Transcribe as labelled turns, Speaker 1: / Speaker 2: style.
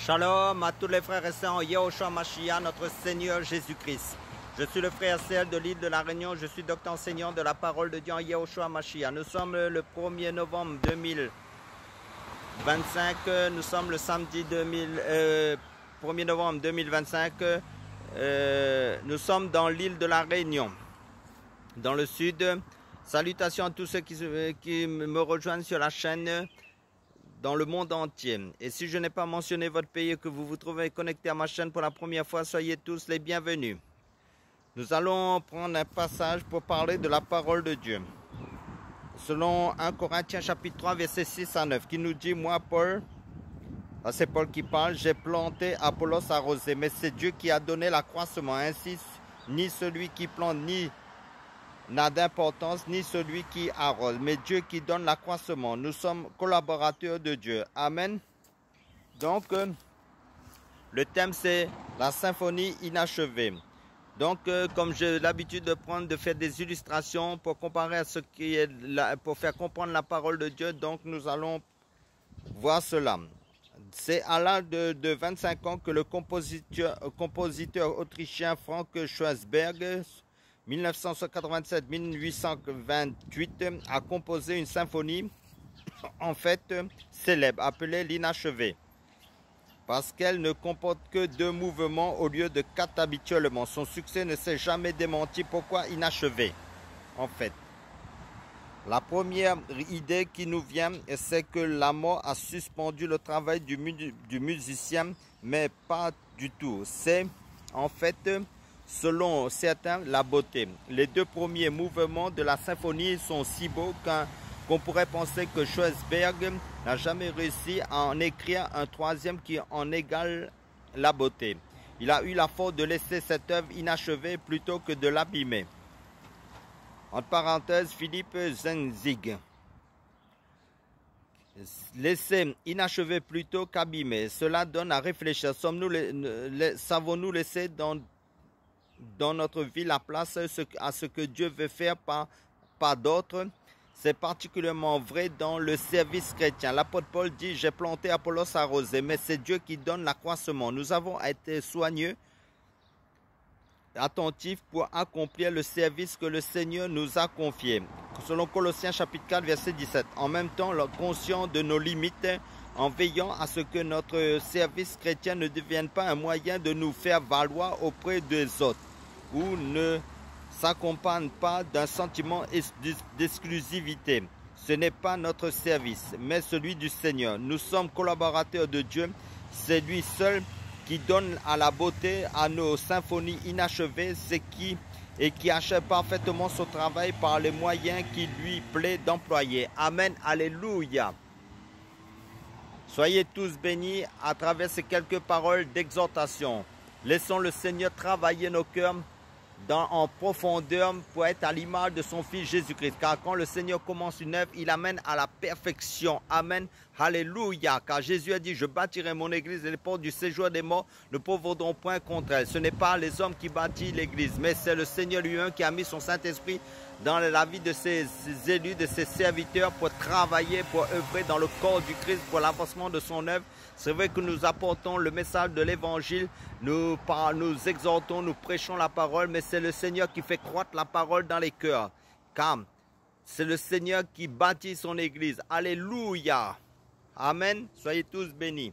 Speaker 1: Shalom à tous les frères et sœurs en Yahushua Mashiach, notre Seigneur Jésus-Christ. Je suis le frère Cel de l'île de la Réunion, je suis docteur enseignant de la parole de Dieu en Yahushua Mashiach. Nous sommes le 1er novembre 2025, nous sommes le samedi 1er novembre 2025, nous sommes dans l'île de la Réunion, dans le sud. Salutations à tous ceux qui me rejoignent sur la chaîne dans le monde entier. Et si je n'ai pas mentionné votre pays et que vous vous trouvez connecté à ma chaîne pour la première fois, soyez tous les bienvenus. Nous allons prendre un passage pour parler de la parole de Dieu. Selon 1 Corinthiens chapitre 3 verset 6 à 9 qui nous dit: moi Paul, c'est Paul qui parle, j'ai planté, Apollos arrosé, mais c'est Dieu qui a donné l'accroissement. Ainsi ni celui qui plante n'a d'importance, ni celui qui arrose, mais Dieu qui donne l'accroissement. Nous sommes collaborateurs de Dieu. Amen. Donc, le thème c'est la symphonie inachevée. Donc, comme j'ai l'habitude de faire des illustrations pour comparer à ce qui est là, pour faire comprendre la parole de Dieu, donc nous allons voir cela. C'est à l'âge de 25 ans que le compositeur autrichien Frank Schweizberg 1987-1828 a composé une symphonie en fait célèbre appelée l'inachevé parce qu'elle ne comporte que 2 mouvements au lieu de 4 habituellement. Son succès ne s'est jamais démenti. Pourquoi inachevé? En fait, la première idée qui nous vient, c'est que la mort a suspendu le travail du musicien, mais pas du tout. C'est en fait, selon certains, la beauté. Les 2 premiers mouvements de la symphonie sont si beaux qu'on pourrait penser que Schweizberg n'a jamais réussi à en écrire un 3e qui en égale la beauté. Il a eu la faute de laisser cette œuvre inachevée plutôt que de l'abîmer. Entre parenthèses, Philippe Zenzig. Laisser inachevé plutôt qu'abîmer, cela donne à réfléchir. Savons-nous laisser dans notre vie la place à ce que Dieu veut faire par d'autres? C'est particulièrement vrai dans le service chrétien. L'apôtre Paul dit: j'ai planté, Apollos arrosé, mais c'est Dieu qui donne l'accroissement. Nous avons été soigneux, attentifs pour accomplir le service que le Seigneur nous a confié. Selon Colossiens chapitre 4 verset 17. En même temps, conscient de nos limites, en veillant à ce que notre service chrétien ne devienne pas un moyen de nous faire valoir auprès des autres, ou ne s'accompagne pas d'un sentiment d'exclusivité. Ce n'est pas notre service, mais celui du Seigneur. Nous sommes collaborateurs de Dieu. C'est lui seul qui donne à la beauté à nos symphonies inachevées, qui achève parfaitement son travail par les moyens qui lui plaît d'employer. Amen, alléluia. Soyez tous bénis à travers ces quelques paroles d'exhortation. Laissons le Seigneur travailler nos cœurs en profondeur pour être à l'image de son Fils Jésus-Christ. Car quand le Seigneur commence une œuvre, il amène à la perfection. Amen. Alléluia. Car Jésus a dit: je bâtirai mon église et les portes du séjour des morts ne pourront point contre elle. Ce n'est pas les hommes qui bâtissent l'église, mais c'est le Seigneur lui-même qui a mis son Saint-Esprit dans la vie de ses élus, de ses serviteurs, pour travailler, pour œuvrer dans le corps du Christ, pour l'avancement de son œuvre. C'est vrai que nous apportons le message de l'évangile, nous exhortons, nous prêchons la parole, mais c'est le Seigneur qui fait croître la parole dans les cœurs. Car c'est le Seigneur qui bâtit son église. Alléluia. Amen. Soyez tous bénis.